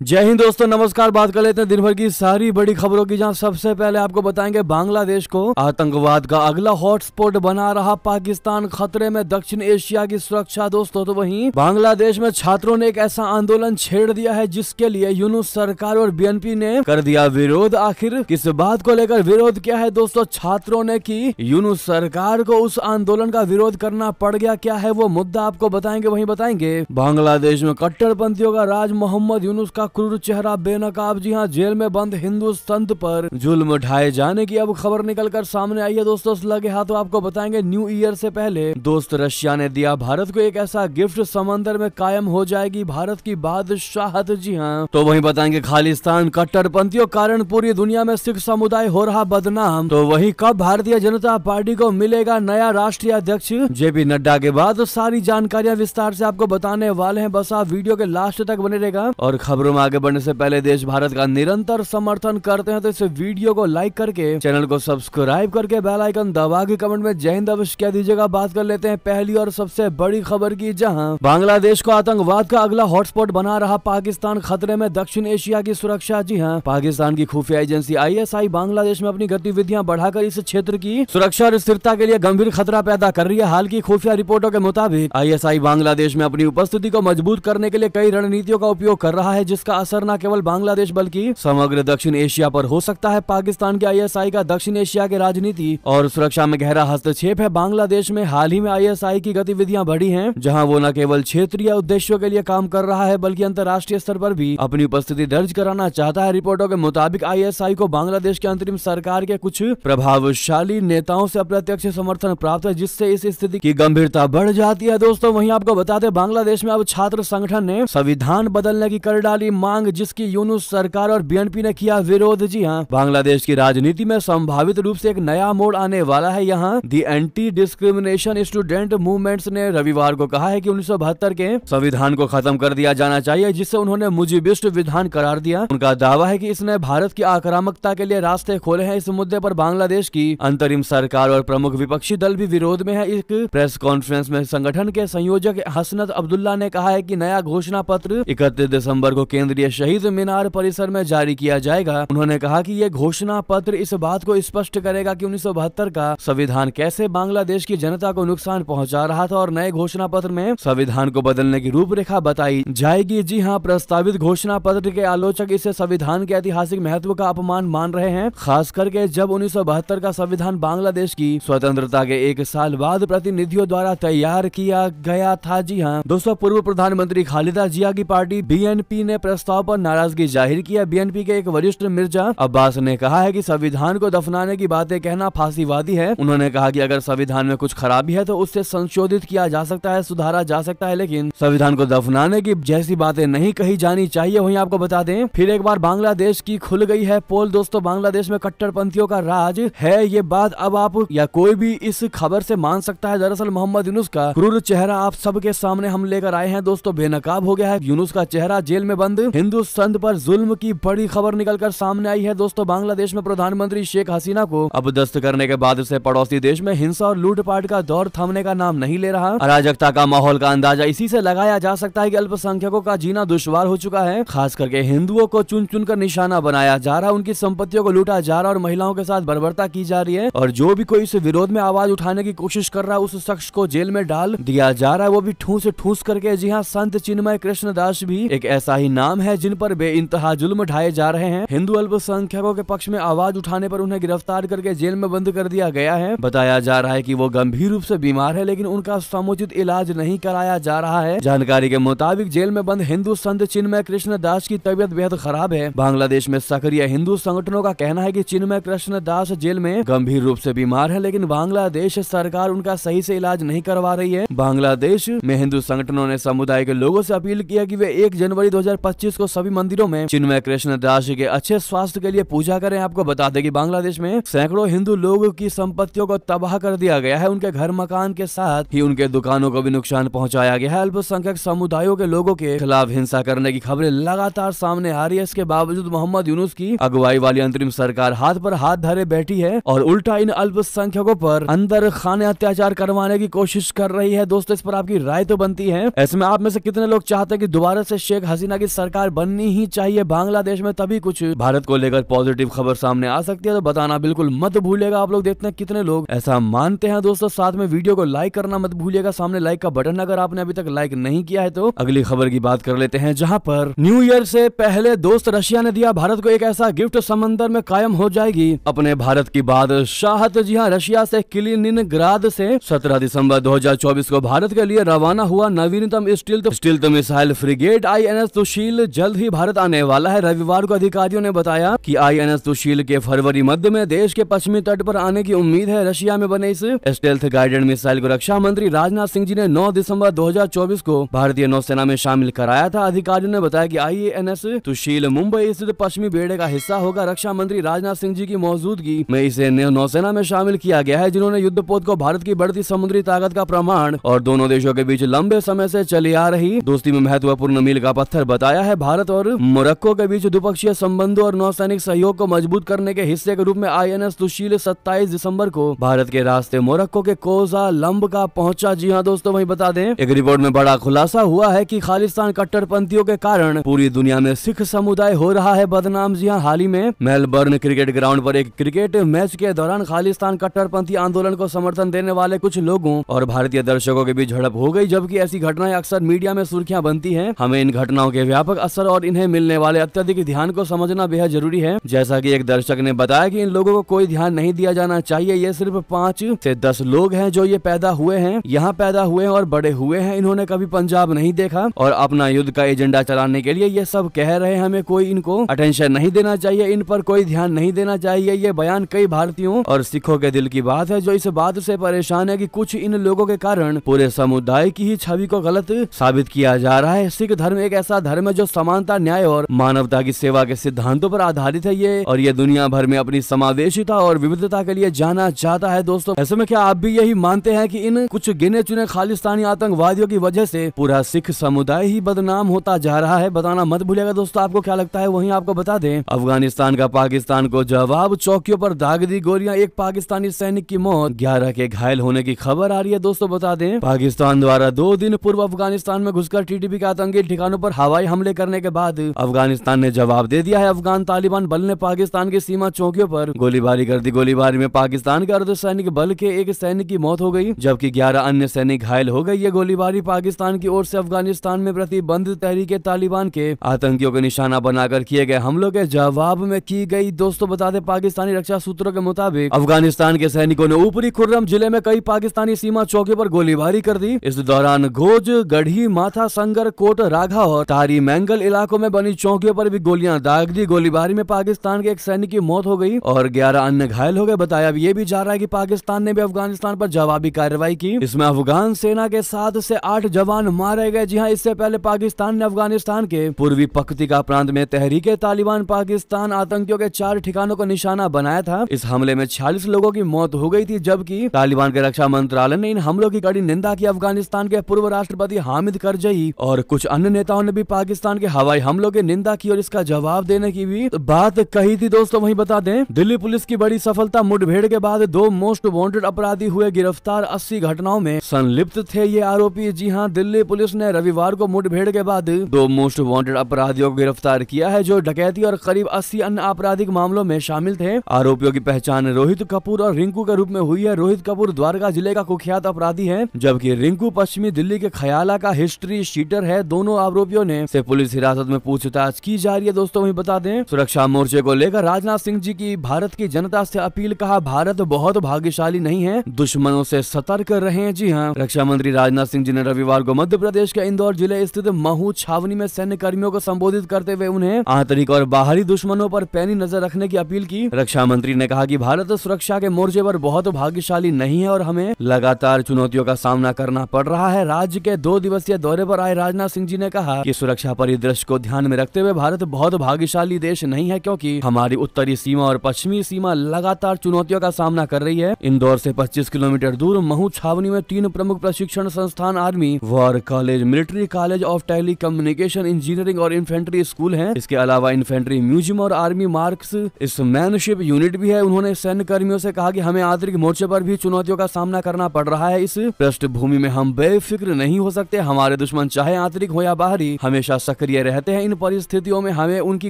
जय हिंद दोस्तों, नमस्कार। बात कर लेते हैं दिन भर की सारी बड़ी खबरों की, जहां सबसे पहले आपको बताएंगे बांग्लादेश को आतंकवाद का अगला हॉटस्पॉट बना रहा पाकिस्तान, खतरे में दक्षिण एशिया की सुरक्षा। दोस्तों तो वहीं बांग्लादेश में छात्रों ने एक ऐसा आंदोलन छेड़ दिया है जिसके लिए यूनुस सरकार और बीएनपी ने कर दिया विरोध। आखिर किस बात को लेकर विरोध किया है दोस्तों छात्रों ने कि यूनुस सरकार को उस आंदोलन का विरोध करना पड़ गया, क्या है वो मुद्दा आपको बताएंगे। वहीं बताएंगे बांग्लादेश में कट्टरपंथियों का राज, मोहम्मद यूनुस का क्रूर चेहरा बेनकाब। जी हां, जेल में बंद हिंदू संत पर जुल्म ढाए जाने की अब खबर निकलकर सामने आई है। दोस्तों लगे हाथों आपको बताएंगे न्यू ईयर से पहले दोस्त रशिया ने दिया भारत को एक ऐसा गिफ्ट, समंदर में कायम हो जाएगी भारत की बादशाहत। जी हां, तो वहीं बताएंगे खालिस्तान कट्टरपंथियों कारण पूरी दुनिया में सिख समुदाय हो रहा बदनाम। तो वहीं कब भारतीय जनता पार्टी को मिलेगा नया राष्ट्रीय अध्यक्ष जेपी नड्डा के बाद सारी जानकारियां विस्तार से आपको बताने वाले हैं। बस आप वीडियो के लास्ट तक बने रहेगा। और खबरों में आगे बढ़ने से पहले देश भारत का निरंतर समर्थन करते हैं तो इस वीडियो को लाइक करके चैनल को सब्सक्राइब करके बेल आइकन दबा के कमेंट में जय हिंद अवश्य कह दीजिएगा। बात कर लेते हैं पहली और सबसे बड़ी खबर की, जहां बांग्लादेश को आतंकवाद का अगला हॉटस्पॉट बना रहा पाकिस्तान, खतरे में दक्षिण एशिया की सुरक्षा। जी हां, पाकिस्तान की खुफिया एजेंसी ISI बांग्लादेश में अपनी गतिविधियां बढ़ाकर इस क्षेत्र की सुरक्षा और स्थिरता के लिए गंभीर खतरा पैदा कर रही है। हाल की खुफिया रिपोर्टों के मुताबिक ISI बांग्लादेश में अपनी उपस्थिति को मजबूत करने के लिए कई रणनीतियों का उपयोग कर रहा है, जिसका असर न केवल बांग्लादेश बल्कि समग्र दक्षिण एशिया पर हो सकता है। पाकिस्तान के ISI का दक्षिण एशिया के राजनीति और सुरक्षा में गहरा हस्तक्षेप है। बांग्लादेश में हाल ही में ISI की गतिविधियां बढ़ी हैं, जहां वो न केवल क्षेत्रीय उद्देश्यों के लिए काम कर रहा है बल्कि अंतर्राष्ट्रीय स्तर पर भी अपनी उपस्थिति दर्ज कराना चाहता है। रिपोर्टों के मुताबिक ISI को बांग्लादेश के अंतरिम सरकार के कुछ प्रभावशाली नेताओं से अप्रत्यक्ष समर्थन प्राप्त है, जिससे इस स्थिति की गंभीरता बढ़ जाती है। दोस्तों वहीं आपको बताते बांग्लादेश में अब छात्र संगठन ने संविधान बदलने की कर डाली मांग, जिसकी यूनुस सरकार और बीएनपी ने किया विरोध। जी हां, बांग्लादेश की राजनीति में संभावित रूप से एक नया मोड़ आने वाला है। यहां दी एंटी डिस्क्रिमिनेशन स्टूडेंट मूवमेंट्स ने रविवार को कहा है कि 1972 के संविधान को खत्म कर दिया जाना चाहिए, जिसे उन्होंने मुजीबिस्ट विधान करार दिया। उनका दावा है कि इसने भारत की आक्रामकता के लिए रास्ते खोले हैं। इस मुद्दे पर बांग्लादेश की अंतरिम सरकार और प्रमुख विपक्षी दल भी विरोध में है। एक प्रेस कॉन्फ्रेंस में संगठन के संयोजक हसनत अब्दुल्ला ने कहा है कि नया घोषणा पत्र 31 दिसंबर को केंद्रीय शहीद मीनार परिसर में जारी किया जाएगा। उन्होंने कहा कि ये घोषणा पत्र इस बात को स्पष्ट करेगा कि 1972 का संविधान कैसे बांग्लादेश की जनता को नुकसान पहुंचा रहा था और नए घोषणा पत्र में संविधान को बदलने की रूपरेखा बताई जाएगी। जी हां, प्रस्तावित घोषणा पत्र के आलोचक इसे संविधान के ऐतिहासिक महत्व का अपमान मान रहे हैं, खास करके जब 1972 का संविधान बांग्लादेश की स्वतंत्रता के एक साल बाद प्रतिनिधियों द्वारा तैयार किया गया था। जी हां दोस्तों, पूर्व प्रधानमंत्री खालिदा जिया की पार्टी BNP ने प्रस्ताव पर नाराजगी जाहिर किया। BNP के एक वरिष्ठ मिर्जा अब्बास ने कहा है कि संविधान को दफनाने की बातें कहना फांसीवादी है। उन्होंने कहा कि अगर संविधान में कुछ खराबी है तो उससे संशोधित किया जा सकता है, सुधारा जा सकता है, लेकिन संविधान को दफनाने की जैसी बातें नहीं कही जानी चाहिए। वहीं आपको बता दें फिर एक बार बांग्लादेश की खुल गई है पोल। दोस्तों बांग्लादेश में कट्टरपंथियों का राज है, ये बात अब आप या कोई भी इस खबर से मान सकता है। दरअसल मोहम्मद यूनुस का क्रूर चेहरा आप सबके सामने हम लेकर आए हैं। दोस्तों बेनकाब हो गया है यूनुस का चेहरा। जेल में बंद हिंदू संत पर जुल्म की बड़ी खबर निकलकर सामने आई है। दोस्तों बांग्लादेश में प्रधानमंत्री शेख हसीना को अब दस्त करने के बाद से पड़ोसी देश में हिंसा और लूटपाट का दौर थमने का नाम नहीं ले रहा। अराजकता का माहौल का अंदाजा इसी से लगाया जा सकता है कि अल्पसंख्यकों का जीना दुश्वार हो चुका है। खास करके हिंदुओं को चुन चुन कर निशाना बनाया जा रहा है, उनकी संपत्तियों को लूटा जा रहा है और महिलाओं के साथ बर्बरता की जा रही है। और जो भी कोई इस विरोध में आवाज उठाने की कोशिश कर रहा है उस शख्स को जेल में डाल दिया जा रहा है, वो भी ठूस ठूस करके। जी हाँ, संत चिन्मय कृष्ण दास भी एक ऐसा ही नाम है जिन पर बेइंतहा जुल्म ढाए जा रहे हैं। हिंदू अल्पसंख्यकों के पक्ष में आवाज उठाने पर उन्हें गिरफ्तार करके जेल में बंद कर दिया गया है। बताया जा रहा है कि वो गंभीर रूप से बीमार है, लेकिन उनका समुचित इलाज नहीं कराया जा रहा है। जानकारी के मुताबिक जेल में बंद हिंदू संत चिन्मय कृष्ण दास की तबीयत बेहद खराब है। बांग्लादेश में सक्रिय हिंदू संगठनों का कहना है कि चिन्मय कृष्ण दास जेल में गंभीर रूप से बीमार है, लेकिन बांग्लादेश सरकार उनका सही से इलाज नहीं करवा रही है। बांग्लादेश में हिंदू संगठनों ने समुदाय के लोगों से अपील किया कि वे 1 जनवरी 2025 को सभी मंदिरों में चिन्मय कृष्ण दास के अच्छे स्वास्थ्य के लिए पूजा करें। आपको बता दें कि बांग्लादेश में सैकड़ों हिंदू लोगों की संपत्तियों को तबाह कर दिया गया है। उनके घर मकान के साथ ही उनके दुकानों को भी नुकसान पहुंचाया गया है। अल्पसंख्यक समुदायों के लोगों के खिलाफ हिंसा करने की खबरें लगातार सामने आ रही है। इसके बावजूद मोहम्मद यूनुस की अगुवाई वाली अंतरिम सरकार हाथ पर हाथ धरे बैठी है और उल्टा इन अल्पसंख्यकों पर अंदर खाने अत्याचार करवाने की कोशिश कर रही है। दोस्तों इस पर आपकी राय तो बनती है। ऐसे में आप में से कितने लोग चाहते हैं कि दोबारा से शेख हसीना की सरकार सरकार बननी ही चाहिए बांग्लादेश में, तभी कुछ भारत को लेकर पॉजिटिव खबर सामने आ सकती है। तो बताना बिल्कुल मत भूलिएगा आप लोग, देखते हैं कितने लोग ऐसा मानते हैं दोस्तों। साथ में वीडियो को लाइक करना मत भूलिएगा, सामने लाइक का बटन अगर आपने अभी तक लाइक नहीं किया है। तो अगली खबर की बात कर लेते हैं, जहां पर न्यू ईयर से पहले दोस्त रशिया ने दिया भारत को एक ऐसा गिफ्ट, समंदर में कायम हो जाएगी अपने भारत की बादशाहत। जी हां, रशिया से कलिनिनग्राद से 17 दिसंबर 2024 को भारत के लिए रवाना हुआ नवीनतम स्टील्थ मिसाइल फ्रिगेट INS सुशील जल्द ही भारत आने वाला है। रविवार को अधिकारियों ने बताया कि INS सुशील के फरवरी मध्य में देश के पश्चिमी तट पर आने की उम्मीद है। रशिया में बने इस स्टेल्थ गाइडेड मिसाइल को रक्षा मंत्री राजनाथ सिंह जी ने 9 दिसंबर 2024 को भारतीय नौसेना में शामिल कराया था। अधिकारियों ने बताया कि INS सुशील मुंबई स्थित पश्चिमी बेड़े का हिस्सा होगा। रक्षा मंत्री राजनाथ सिंह जी की मौजूदगी में इसे नौसेना में शामिल किया गया है, जिन्होंने युद्धपोत को भारत की बढ़ती समुद्री ताकत का प्रमाण और दोनों देशों के बीच लंबे समय से चली आ रही दोस्ती में महत्वपूर्ण मील का पत्थर बताया है। भारत और मोरक्को के बीच द्विपक्षीय संबंधों और नौसैनिक सहयोग को मजबूत करने के हिस्से के रूप में INS सुशील 27 दिसंबर को भारत के रास्ते मोरक्को के कोजालंब पहुंचा। जी हां दोस्तों, वहीं बता दें एक रिपोर्ट में बड़ा खुलासा हुआ है कि खालिस्तान कट्टरपंथियों के कारण पूरी दुनिया में सिख समुदाय हो रहा है बदनाम। जी हां, हाल ही में मेलबर्न क्रिकेट ग्राउंड पर एक क्रिकेट मैच के दौरान खालिस्तान कट्टरपंथी आंदोलन को समर्थन देने वाले कुछ लोगों और भारतीय दर्शकों के बीच झड़प हो गई। जबकि ऐसी घटनाएं अक्सर मीडिया में सुर्खियां बनती हैं, हमें इन घटनाओं के व्यापक असर और इन्हें मिलने वाले अत्यधिक ध्यान को समझना बेहद जरूरी है। जैसा कि एक दर्शक ने बताया कि इन लोगों को कोई ध्यान नहीं दिया जाना चाहिए। ये सिर्फ 5 से 10 लोग हैं जो ये पैदा हुए हैं, यहाँ पैदा हुए हैं और बड़े हुए हैं। इन्होंने कभी पंजाब नहीं देखा और अपना युद्ध का एजेंडा चलाने के लिए ये सब कह रहे हैं। हमें कोई इनको अटेंशन नहीं देना चाहिए, इन पर कोई ध्यान नहीं देना चाहिए। ये बयान कई भारतीयों और सिखों के दिल की बात है, जो इस बात से परेशान है कि कुछ इन लोगों के कारण पूरे समुदाय की ही छवि को गलत साबित किया जा रहा है। सिख धर्म एक ऐसा धर्म है जो समानता, न्याय और मानवता की सेवा के सिद्धांतों पर आधारित है। ये दुनिया भर में अपनी समावेशिता और विविधता के लिए जाना जाता है। दोस्तों, ऐसे में क्या आप भी यही मानते हैं कि इन कुछ गिने चुने खालिस्तानी आतंकवादियों की वजह से पूरा सिख समुदाय ही बदनाम होता जा रहा है? बताना मत भूलिएगा दोस्तों, आपको क्या लगता है। वहीं आपको बता दें, अफगानिस्तान का पाकिस्तान को जवाब, चौकियों पर दाग दी गोलियां, एक पाकिस्तानी सैनिक की मौत, 11 के घायल होने की खबर आ रही है। दोस्तों बता दें, पाकिस्तान द्वारा 2 दिन पूर्व अफगानिस्तान में घुसकर TTP के आतंकी ठिकानों पर हवाई हमले करने के बाद अफगानिस्तान ने जवाब दे दिया है। अफगान तालिबान बल ने पाकिस्तान की सीमा चौकियों पर गोलीबारी कर दी। गोलीबारी में पाकिस्तान के अर्धसैनिक बल के एक सैनिक की मौत हो गई, जबकि 11 अन्य सैनिक घायल हो गए। ये गोलीबारी पाकिस्तान की ओर से अफगानिस्तान में प्रतिबंधित तहरीके तालिबान के आतंकियों को निशाना बनाकर किए गए हमलों के जवाब में की गई। दोस्तों बता दें, पाकिस्तानी रक्षा सूत्रों के मुताबिक अफगानिस्तान के सैनिकों ने ऊपरी खुर्रम जिले में कई पाकिस्तानी सीमा चौकियों पर गोलीबारी कर दी। इस दौरान गोज, गढ़ी, माथा, संगर, कोट, राघा और तारी मैंगल इलाकों में बनी चौकियों पर भी गोलियां दाग दी। गोलीबारी में पाकिस्तान के एक सैनिक की मौत हो गई और 11 अन्य घायल हो गए। बताया ये भी जा रहा है कि पाकिस्तान ने भी अफगानिस्तान पर जवाबी कार्रवाई की। इसमें अफगान सेना के 7 से 8 जवान मारे गए। जी हाँ, इससे पहले पाकिस्तान ने अफगानिस्तान के पूर्वी पख्तिका प्रांत में तहरीके तालिबान पाकिस्तान आतंकियों के 4 ठिकानों को निशाना बनाया था। इस हमले में 46 लोगों की मौत हो गई थी, जबकि तालिबान के रक्षा मंत्रालय ने इन हमलों की कड़ी निंदा की। अफगानिस्तान के पूर्व राष्ट्रपति हामिद करजई और कुछ अन्य नेताओं ने भी पाकिस्तान के हवाई हमलों की निंदा की और इसका जवाब देने की भी बात कही थी। दोस्तों वहीं बता दें, दिल्ली पुलिस की बड़ी सफलता, मुठभेड़ के बाद 2 मोस्ट वांटेड अपराधी हुए गिरफ्तार। 80 घटनाओं में संलिप्त थे ये आरोपी। जी हां, दिल्ली पुलिस ने रविवार को मुठभेड़ के बाद 2 मोस्ट वांटेड अपराधियों को गिरफ्तार किया है, जो डकैती और करीब 80 अन्य आपराधिक मामलों में शामिल थे। आरोपियों की पहचान रोहित कपूर और रिंकू के रूप में हुई है। रोहित कपूर द्वारका जिले का कुख्यात अपराधी है, जबकि रिंकू पश्चिमी दिल्ली के खयाला का हिस्ट्री शीटर है। दोनों आरोपियों ने से पुलिस हिरासत में पूछताछ की जा रही है। दोस्तों वहीं बता दें, सुरक्षा मोर्चे को लेकर राजनाथ सिंह जी की भारत की जनता से अपील, कहा भारत बहुत भाग्यशाली नहीं है, दुश्मनों से सतर्क रहें। जी हां, रक्षा मंत्री राजनाथ सिंह जी ने रविवार को मध्य प्रदेश के इंदौर जिले स्थित महू छावनी में सैन्य कर्मियों को संबोधित करते हुए उन्हें आंतरिक और बाहरी दुश्मनों पर पैनी नजर रखने की अपील की। रक्षा मंत्री ने कहा कि भारत सुरक्षा के मोर्चे पर बहुत भाग्यशाली नहीं है और हमें लगातार चुनौतियों का सामना करना पड़ रहा है। राज्य के 2 दिवसीय दौरे पर आए राजनाथ सिंह जी ने कहा कि सुरक्षा परिदृश्य को ध्यान में रखते हुए भारत बहुत भाग्यशाली देश नहीं है, क्योंकि हमारी उत्तरी सीमा और पश्चिमी सीमा लगातार चुनौतियों का सामना कर रही है। इंदौर से 25 किलोमीटर दूर महू छावनी में 3 प्रमुख प्रशिक्षण संस्थान, army war college, military college of telecommunication engineering और इन्फेंट्री स्कूल है। इसके अलावा इन्फेंट्री म्यूजियम और आर्मी मार्क्स मैनशिप यूनिट भी है। उन्होंने सैन्य कर्मियों से कहा कि हमें आंतरिक मोर्चे पर भी चुनौतियों का सामना करना पड़ रहा है। इस पृष्ठभूमि में हम बेफिक्र नहीं हो सकते। हमारे दुश्मन चाहे आंतरिक हो या बाहरी, हमेशा सक्रिय रहते हैं। इन परिस्थितियों में हमें उनकी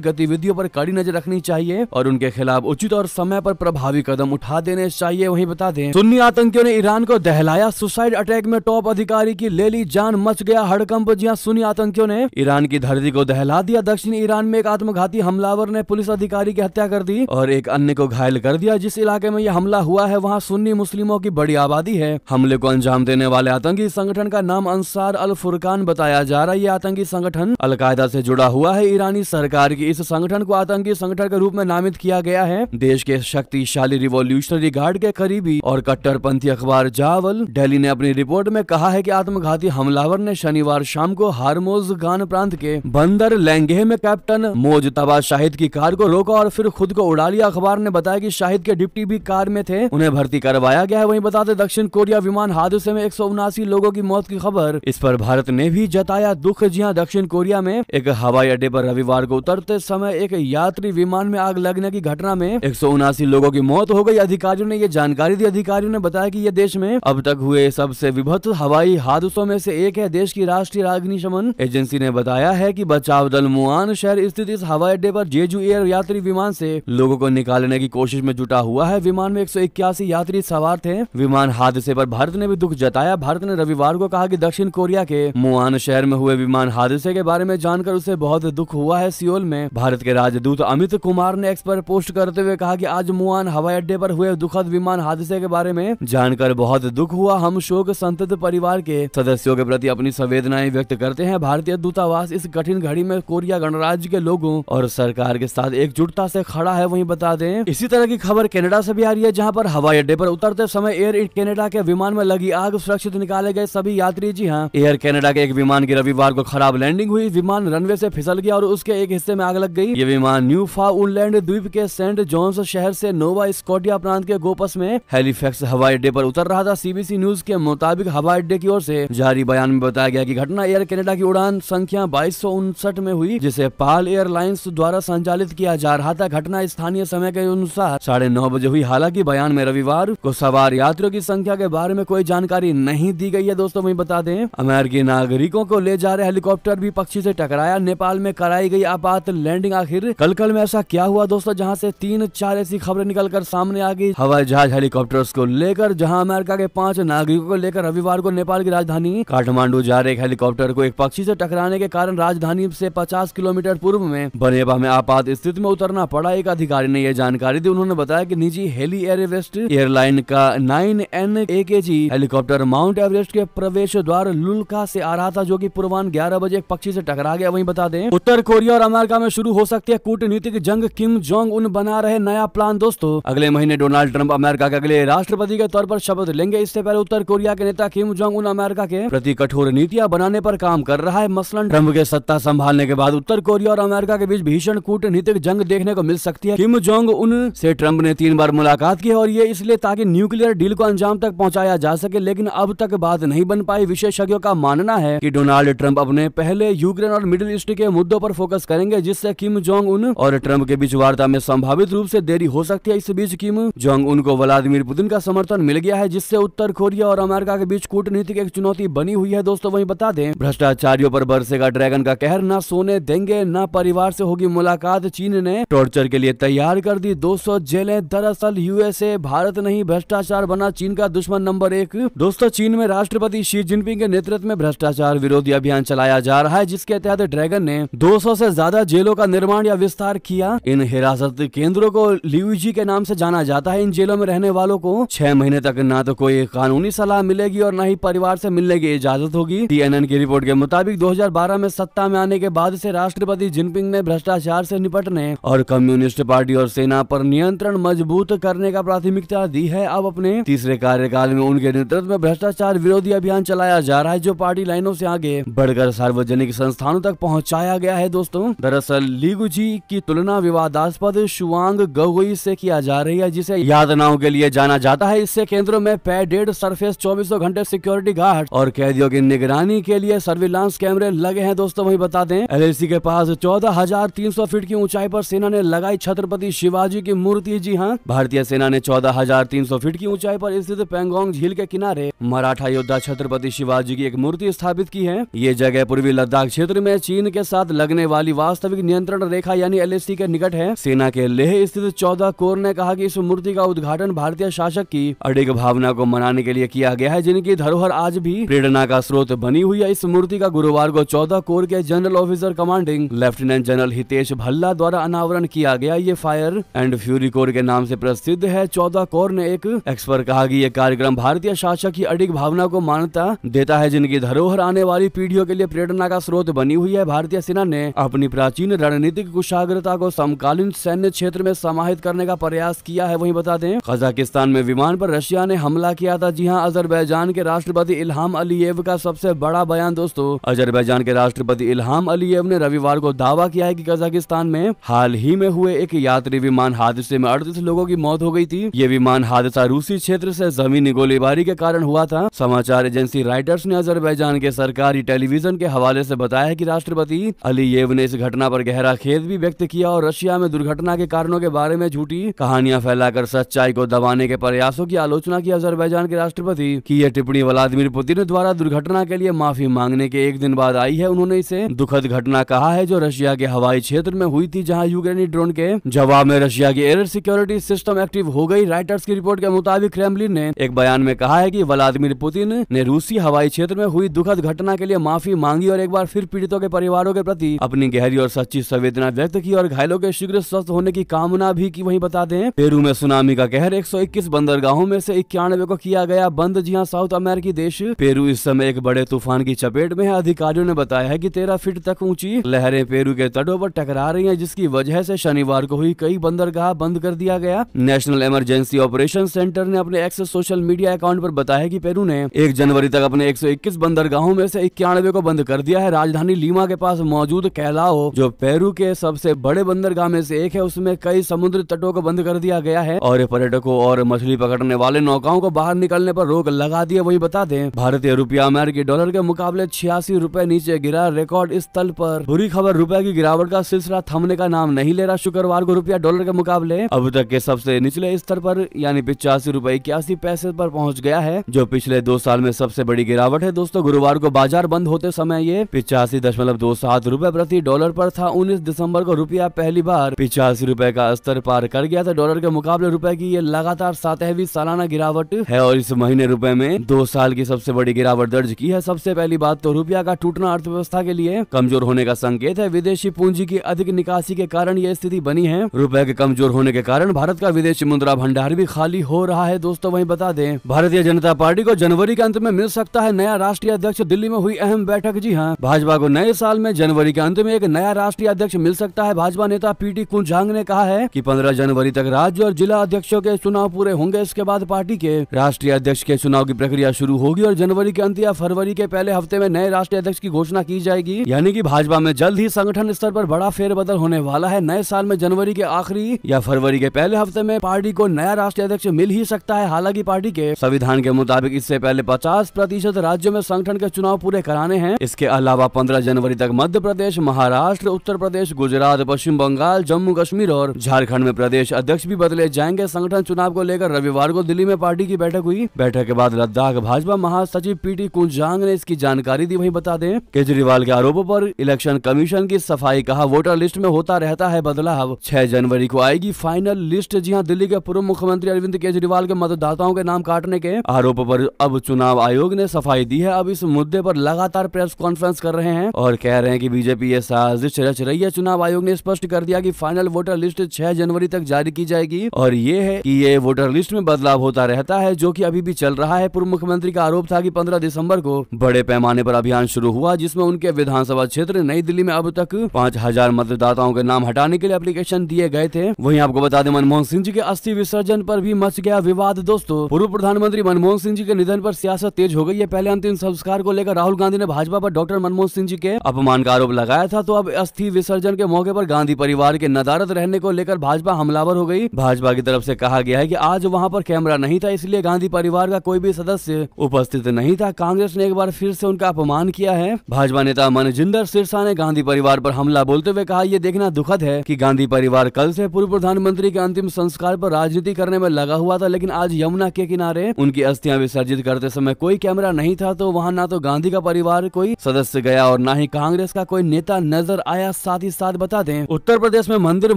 गतिविधियों पर कड़ी नजर रखनी चाहिए और उनके खिलाफ उचित और समय पर प्रभावी कदम उठा देने चाहिए। वहीं बता दें, सुन्नी आतंकियों ने ईरान को दहलाया, सुसाइड अटैक में टॉप अधिकारी की ले ली जान, मच गया हड़कंप। जी हां, सुन्नी आतंकियों ने ईरान की धरती को दहला दिया। दक्षिणी ईरान में एक आत्मघाती हमलावर ने पुलिस अधिकारी की हत्या कर दी और एक अन्य को घायल कर दिया। जिस इलाके में यह हमला हुआ है वहां सुन्नी मुस्लिमों की बड़ी आबादी है। हमले को अंजाम देने वाले आतंकी संगठन का नाम अंसार अल फुरकान बताया जा रहा है। यह आतंकी संगठन अलकायदा से जुड़ा हुआ है। ईरानी सरकार की इस संगठन को आतंकी संगठन के रूप में नामित किया गया है। देश के शक्तिशाली रिवॉल्यूशनरी गार्ड के करीबी और कट्टरपंथी अखबार जावल डेली ने अपनी रिपोर्ट में कहा है कि आत्मघाती हमलावर ने शनिवार शाम को हारमोज गान प्रांत के बंदर लैंगेह में कैप्टन मोजतबा शाहिद की कार को रोका और फिर खुद को उड़ा लिया। अखबार ने बताया कि शाहिद के डिप्टी भी कार में थे, उन्हें भर्ती करवाया गया है। वहीं बताते दक्षिण कोरिया विमान हादसे में 179 लोगों की मौत की खबर, इस पर भारत ने भी जताया दुख। जी हां, दक्षिण कोरिया में एक हवाई अड्डे पर रविवार को उतरते समय एक यात्री विमान में आग लगने की घटना में 179 लोगों की मौत हो गई। अधिकारियों ने ये जानकारी दी। अधिकारियों ने बताया कि यह देश में अब तक हुए सबसे विभत्स हवाई हादसों में से एक है। देश की राष्ट्रीय अग्निशमन एजेंसी ने बताया है कि बचाव दल मुआन शहर स्थित इस हवाई अड्डे पर जेजू एयर यात्री विमान से लोगों को निकालने की कोशिश में जुटा हुआ है। विमान में 181 यात्री सवार थे। विमान हादसे पर भारत ने भी दुख जताया। भारत ने रविवार को कहा कि दक्षिण कोरिया के मुआन शहर में हुए विमान हादसे के बारे में जानकर उसे बहुत दुख हुआ है। सियोल में भारत के राजदूत अमित कुमार ने एक्स पर पोस्ट करते हुए कहा कि आज मुआन हवाई अड्डे पर हुए दुखद विमान हादसे के बारे में जानकर बहुत दुख हुआ। हम शोक संतप्त परिवार के सदस्यों के प्रति अपनी संवेदनाएं व्यक्त करते हैं। भारतीय दूतावास इस कठिन घड़ी में कोरिया गणराज्य के लोगों और सरकार के साथ एकजुटता से खड़ा है। वहीं बता दें, इसी तरह की खबर कनाडा से भी आ रही है, जहां पर हवाई अड्डे पर उतरते समय एयर कनाडा के विमान में लगी आग, सुरक्षित निकाले गए सभी यात्री। जी हां, एयर कनाडा के एक विमान की रविवार को खराब लैंडिंग हुई। विमान रनवे से फिसल गया और उसके एक हिस्से में आग लग गई। ये विमान न्यूफाउंडलैंड द्वीप के सेंट जॉन्स शहर से नोवा स्कॉटिया प्रांत के गोपस में हैलिफैक्स हवाई अड्डे पर उतर रहा था। सीबीसी न्यूज के मुताबिक हवाई अड्डे की ओर से जारी बयान में बताया गया कि घटना एयर कनाडा की उड़ान संख्या 2259 में हुई, जिसे पाल एयरलाइंस द्वारा संचालित किया जा रहा था। घटना स्थानीय समय के अनुसार 9:30 बजे हुई। हालांकि बयान में रविवार को सवार यात्रियों की संख्या के बारे में कोई जानकारी नहीं दी गई है। दोस्तों वहीं बता दें, अमेरिकी नागरिकों को ले जा रहे हेलीकॉप्टर भी पक्षी से टकराया। नेपाल में कराई गई आपात लैंडिंग। आखिर कल में ऐसा क्या हुआ दोस्तों, जहां से 3-4 ऐसी खबरें निकलकर सामने आ गई। हवाई जहाज हेलीकॉप्टर्स को लेकर, जहां अमेरिका के 5 नागरिकों को लेकर रविवार को नेपाल की राजधानी काठमांडू जा रहे एक हेलीकॉप्टर को एक पक्षी से टकराने के कारण राजधानी से 50 किलोमीटर पूर्व में बनेपा में आपात स्थिति में उतरना पड़ा। एक अधिकारी ने यह जानकारी दी। उन्होंने बताया कि निजी हेली एवरेस्ट एयरलाइन का 9N AKG helicopter mount Everest के प्रवेश द्वार लुल्का से आ रहा था, जो कि पूर्वाह्न 11 बजे एक पक्षी से टकरा गया। वहीं बता दें, उत्तर कोरिया और अमेरिका में शुरू हो सकती है कूटनीतिक जंग। किम जोंग उन बना रहे नया प्लान। दोस्तों अगले महीने डोनाल्ड ट्रंप अमेरिका के अगले राष्ट्रपति के तौर पर शपथ लेंगे। इससे पहले उत्तर कोरिया के नेता किम जोंग उन अमेरिका के प्रति कठोर नीतियां बनाने पर काम कर रहा है। मसलन ट्रंप के सत्ता संभालने के बाद उत्तर कोरिया और अमेरिका के बीच भीषण कूटनीतिक जंग देखने को मिल सकती है। किम जोंग उन से ट्रंप ने 3 बार मुलाकात की है और ये इसलिए ताकि न्यूक्लियर डील को अंजाम तक पहुंचाया जा सके, लेकिन अब तक बात नहीं बन पाई। विशेषज्ञों का मानना है कि डोनाल्ड ट्रंप अपने पहले यूक्रेन और मिडिल ईस्ट के मुद्दों पर फोकस करेंगे, जिससे किम जोंग उन और ट्रंप के बीच वार्ता में संभावित रूप से देरी हो सकती है। इस बीच किम जोंग उन को व्लादिमीर पुतिन का समर्थन मिल गया है, जिससे उत्तर कोरिया और अमेरिका के बीच कूटनीतिक एक चुनौती बनी हुई है। दोस्तों वहीं बता दें, भ्रष्टाचारियों पर बरसेगा ड्रैगन का कहर, न सोने देंगे न परिवार से होगी मुलाकात। चीन ने टॉर्चर के लिए तैयार कर दी 200 जेलें। दरअसल यूएसए भारत नहीं, भ्रष्टाचार बना चीन का दुश्मन नंबर 1। दोस्तों चीन में राष्ट्रपति शी जिनपिंग के नेतृत्व में भ्रष्टाचार विरोधी अभियान चलाया जा रहा है, जिसके तहत ड्रैगन ने 200 से ज्यादा जेलों का निर्माण या विस्तार किया। इन हिरासत केंद्रों को लियूजी के नाम से जाना जाता है। इन जेलों में रहने वालों को 6 महीने तक न तो कोई कानूनी सलाह मिलेगी और न ही परिवार से मिलने की इजाजत होगी। CNN की रिपोर्ट के मुताबिक 2012 में सत्ता में आने के बाद से राष्ट्रपति जिनपिंग ने भ्रष्टाचार से निपटने और कम्युनिस्ट पार्टी और सेना पर नियंत्रण मजबूत करने का प्राथमिकता दी है। अब अपने तीसरे कार्यकाल में उनके नेतृत्व में भ्रष्टाचार विरोधी अभियान चलाया जा रहा है, जो पार्टी लाइनों से आगे बढ़कर सार्वजनिक संस्थानों तक पहुंचाया गया है। दोस्तों दरअसल लिगुजी की तुलना विवादास्पद शुआंग गोगोई से किया जा रही है, जिसे यातनाओं के लिए जाना जाता है। इससे केंद्रों में पैडेड सरफेस 24 घंटे सिक्योरिटी गार्ड और कैदियों की निगरानी के लिए सर्विलांस कैमरे लगे हैं। दोस्तों वही बता दें, LAC के पास 14,300 फीट की ऊंचाई पर सेना ने लगाई छत्रपति शिवाजी की मूर्ति। जी हाँ, भारतीय सेना ने 14,300 फीट की ऊंचाई पर स्थित पेंगोंग झील के किनारे मराठा योद्धा छत्रपति शिवाजी की एक मूर्ति स्थापित की है। ये जगह पूर्वी लद्दाख क्षेत्र क्षेत्र में चीन के साथ लगने वाली वास्तविक नियंत्रण रेखा यानी LAC के निकट है। सेना के लेह स्थित 14 कोर ने कहा कि इस मूर्ति का उद्घाटन भारतीय शासक की अडिग भावना को मनाने के लिए किया गया है, जिनकी धरोहर आज भी प्रेरणा का स्रोत बनी हुई है। इस मूर्ति का गुरुवार को 14 कोर के general officer commanding lieutenant general Hitesh Bhalla द्वारा अनावरण किया गया। ये फायर एंड फ्यूरी कोर के नाम से प्रसिद्ध है। 14 कोर ने एक एक्सपर्ट कहा कि यह कार्यक्रम भारतीय शासक की अडिग भावना को मान्यता देता है, जिनकी धरोहर आने वाली पीढ़ियों के लिए प्रेरणा का स्रोत बनी हुई है। भारतीय सेना ने अपनी प्राचीन रणनीतिक कुशाग्रता को समकालीन सैन्य क्षेत्र में समाहित करने का प्रयास किया है। वहीं बता दें, कजाकिस्तान में विमान पर रशिया ने हमला किया था। जी हां, अजरबैजान के राष्ट्रपति इल्हाम अलीयेव का सबसे बड़ा बयान दोस्तों। अजरबैजान के राष्ट्रपति इल्हाम अलीयेव ने रविवार को दावा किया है कि कजाकिस्तान में हाल ही में हुए एक यात्री विमान हादसे में 38 लोगों की मौत हो गई थी। ये विमान हादसा रूसी क्षेत्र से जमीनी गोलीबारी के कारण हुआ था। समाचार एजेंसी राइटर्स ने अजरबैजान के सरकारी टेलीविजन के हवाले से बताया कि राष्ट्रपति अलीयेव ने इस घटना पर गहरा खेद भी व्यक्त किया और रशिया में दुर्घटना के कारणों के बारे में झूठी कहानियां फैलाकर सच्चाई को दबाने के प्रयासों की आलोचना की। अजरबैजान के राष्ट्रपति की यह टिप्पणी व्लादिमीर पुतिन द्वारा दुर्घटना के लिए माफी मांगने के एक दिन बाद आई है। उन्होंने इसे दुखद घटना कहा है जो रशिया के हवाई क्षेत्र में हुई थी, जहां यूक्रेनी ड्रोन के जवाब में रशिया की एयर सिक्योरिटी सिस्टम एक्टिव हो गई। राइटर्स की रिपोर्ट के मुताबिक क्रेमलिन ने एक बयान में कहा है कि व्लादिमीर पुतिन ने रूसी हवाई क्षेत्र में हुई दुखद घटना के लिए माफी मांगी और एक बार फिर पीड़ितों के परिवारों के प्रति अपनी गहरी और सच्ची संवेदना व्यक्त की और घायलों के शीघ्र स्वस्थ होने की कामना भी की। वहीं बता दें, पेरू में सुनामी का कहर 121 बंदरगाहों में से 91 को किया गया बंद। जी हां, साउथ अमेरिकी देश पेरू इस समय एक बड़े तूफान की चपेट में है। अधिकारियों ने बताया है कि 13 फीट तक ऊंची लहरें पेरू के तटों पर टकरा रही हैं, जिसकी वजह से शनिवार को हुई कई बंदरगाह बंद कर दिया गया। नेशनल इमरजेंसी ऑपरेशन सेंटर ने अपने एक्स सोशल मीडिया अकाउंट पर बताया कि पेरू ने 1 जनवरी तक अपने 121 बंदरगाहों में से 91 को बंद कर दिया है। राजधानी लीमा के पास मौजूद कैलाओ, जो पेरू के सबसे बड़े बंदरगाह में से एक है, उसमें कई समुद्री तटों को बंद कर दिया गया है और पर्यटकों और मछली पकड़ने वाले नौकाओं को बाहर निकलने पर रोक लगा दी है। वहीं बता दें, भारतीय रुपया अमेरिकी डॉलर के मुकाबले 86 रुपए नीचे गिरा। रिकॉर्ड स्थल पर बुरी खबर, रुपए की गिरावट का सिलसिला थमने का नाम नहीं ले रहा। शुक्रवार को रुपया डॉलर के मुकाबले अब तक के सबसे निचले स्तर पर यानी 85 रुपए 81 पैसे पर पहुंच गया है, जो पिछले 2 साल में सबसे बड़ी गिरावट है। दोस्तों, गुरुवार को बाजार बंद होते समय ये 85.27 रुपए प्रति डॉलर पर था। 19 दिसंबर को रुपया पहली बार 85 रुपए का स्तर पार कर गया था। डॉलर के मुकाबले रुपए की ये लगातार 7वीं सालाना गिरावट है और इस महीने रुपए में 2 साल की सबसे बड़ी गिरावट दर्ज की है। सबसे पहली बात तो रुपया का टूटना अर्थव्यवस्था के लिए कमजोर होने का संकेत है। विदेशी पूंजी की अधिक निकासी के कारण यह स्थिति बनी है। रुपए के कमजोर होने के कारण भारत का विदेशी मुद्रा भंडार भी खाली हो रहा है। दोस्तों, वहीं बता दें, भारतीय जनता पार्टी को जनवरी के अंत में मिल सकता है नया राष्ट्रीय अध्यक्ष। दिल्ली में हुई अहम बैठक। जी हां, भाजपा को नए साल में जनवरी के अंत में एक नया राष्ट्रीय अध्यक्ष मिल सकता है। भाजपा नेता PT कुंजांग ने कहा है कि 15 जनवरी तक राज्य और जिला अध्यक्षों के चुनाव पूरे होंगे। इसके बाद पार्टी के राष्ट्रीय अध्यक्ष के चुनाव की प्रक्रिया शुरू होगी और जनवरी के अंत या फरवरी के पहले हफ्ते में नए राष्ट्रीय अध्यक्ष की घोषणा की जाएगी। यानी कि भाजपा में जल्द ही संगठन स्तर पर बड़ा फेरबदल होने वाला है। नए साल में जनवरी के आखिरी या फरवरी के पहले हफ्ते में पार्टी को नया राष्ट्रीय अध्यक्ष मिल ही सकता है। हालांकि पार्टी के संविधान के मुताबिक इससे पहले 50% राज्यों में संगठन के चुनाव पूरे कराने हैं। इसके अलावा 15 जनवरी तक मध्य प्रदेश, महाराष्ट्र, उत्तर प्रदेश, गुजरात, पश्चिम बंगाल, जम्मू कश्मीर और झारखंड में प्रदेश अध्यक्ष भी बदले जाएंगे। संगठन चुनाव को लेकर रविवार को दिल्ली में पार्टी की बैठक हुई। बैठक के बाद लद्दाख भाजपा महासचिव PT कुंजांग ने इसकी जानकारी दी। वहीं बता दें, केजरीवाल के आरोपों पर इलेक्शन कमीशन की सफाई। कहा, वोटर लिस्ट में होता रहता है बदलाव, 6 जनवरी को आएगी फाइनल लिस्ट। जी हां, दिल्ली के पूर्व मुख्यमंत्री अरविंद केजरीवाल के मतदाताओं के नाम काटने के आरोपों पर अब चुनाव आयोग ने सफाई दी है। अब इस मुद्दे पर लगातार प्रेस कॉन्फ्रेंस कर रहे हैं और कह रहे हैं कि बीजेपी ये साजिश रच रही है। चुनाव आयोग ने स्पष्ट कर दिया कि फाइनल वोटर लिस्ट 6 जनवरी तक जारी की जाएगी और ये है कि ये वोटर लिस्ट में बदलाव होता रहता है, जो कि अभी भी चल रहा है। पूर्व मुख्यमंत्री का आरोप था कि 15 दिसंबर को बड़े पैमाने पर अभियान शुरू हुआ, जिसमें उनके विधानसभा क्षेत्र नई दिल्ली में अब तक 5000 मतदाताओं के नाम हटाने के लिए एप्लीकेशन दिए गए थे। वहीं आपको बता दें, मनमोहन सिंह जी के अस्थि विसर्जन पर भी मच गया विवाद। दोस्तों, पूर्व प्रधानमंत्री मनमोहन सिंह जी के निधन पर सियासत तेज हो गई है। पहले अंतिम संस्कार को लेकर राहुल गांधी ने भाजपा पर डॉक्टर मनमोहन सिंह जी के अपमान का आरोप लगाया था, तो अब अस्थि विसर्जन के मौके पर गांधी परिवार के नदारद रहने को लेकर भाजपा हमलावर हो गई। भाजपा की तरफ से कहा गया है कि आज वहां पर कैमरा नहीं था, इसलिए गांधी परिवार का कोई भी सदस्य उपस्थित नहीं था। कांग्रेस ने एक बार फिर से उनका अपमान किया है। भाजपा नेता मनजिंदर सिरसा ने गांधी परिवार पर हमला बोलते हुए कहा, यह देखना दुखद है कि गांधी परिवार कल से पूर्व प्रधानमंत्री के अंतिम संस्कार पर राजनीति करने में लगा हुआ था, लेकिन आज यमुना के किनारे उनकी अस्थियां विसर्जित करते समय कोई कैमरा नहीं था, तो वहां ना तो गांधी का परिवार कोई सदस्य गया और न ही कांग्रेस का कोई नेता नजर आया। साथ ही साथ बता दें, उत्तर प्रदेश में मंदिर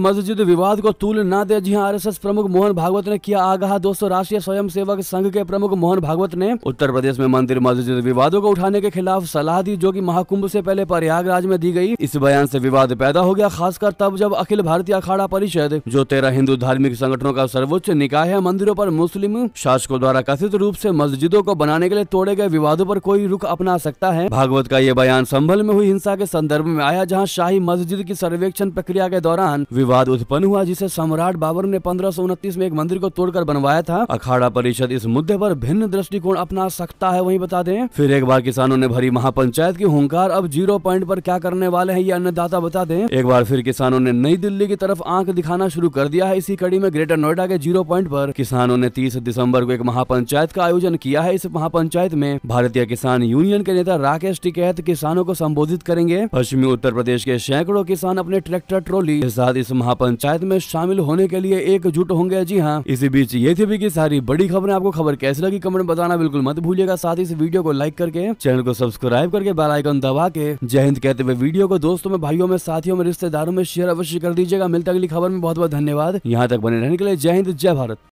मस्जिद विवाद को तूल न दे। जी हां, आरएसएस प्रमुख मोहन भागवत ने किया आगाह। दोस्तों, राष्ट्रीय स्वयंसेवक संघ के प्रमुख मोहन भागवत ने उत्तर प्रदेश में मंदिर मस्जिद विवादों को उठाने के खिलाफ सलाह दी, जो कि महाकुंभ से पहले प्रयागराज में दी गई। इस बयान से विवाद पैदा हो गया, खासकर तब जब अखिल भारतीय अखाड़ा परिषद, जो 13 हिंदू धार्मिक संगठनों का सर्वोच्च निकाय है, मंदिरों पर मुस्लिम शासकों द्वारा कथित रूप से मस्जिदों को बनाने के लिए तोड़े गए विवादों पर कोई रुख अपना सकता है। भागवत का यह बयान संभल में हुई हिंसा के संदर्भ में आया, जहां शाही मस्जिद की सर्वेक्षण प्रक्रिया के दौरान विवाद उत्पन्न हुआ, जिसे सम्राट बाबर ने 1529 में एक मंदिर को तोड़कर बनवाया था। अखाड़ा परिषद इस मुद्दे पर भिन्न दृष्टिकोण अपना सकता है। वहीं बता दें, फिर एक बार किसानों ने भरी महापंचायत की हुंकार। अब 0 पॉइंट पर क्या करने वाले हैं ये अन्नदाता बता दें। एक बार फिर किसानों ने नई दिल्ली की तरफ आंख दिखाना शुरू कर दिया है। इसी कड़ी में ग्रेटर नोएडा के 0 पॉइंट पर किसानों ने 30 दिसंबर को एक महापंचायत का आयोजन किया है। इस महापंचायत में भारतीय किसान यूनियन के नेता राकेश टिकैत किसानों को संबोधित करेंगे। पश्चिमी उत्तर प्रदेश के सैकड़ों किसान अपने ट्रैक्टर ट्रॉली के साथ इस महापंचायत में शामिल होने के लिए एकजुट होंगे। जी हाँ, इसी बीच ये थी की सारी बड़ी खबरें। आपको खबर कैसी लगी कमेंट में बताना बिल्कुल मत भूलिएगा। साथ ही इस वीडियो को लाइक करके, चैनल को सब्सक्राइब करके, बेल आइकन दबा के जय हिंद कहते हुए वीडियो को दोस्तों में, भाइयों में, साथियों में, रिश्तेदारों में शेयर अवश्य कर दीजिएगा। मिलता अगली खबर में। बहुत बहुत धन्यवाद यहाँ तक बने रहने के लिए। जय हिंद, जय भारत।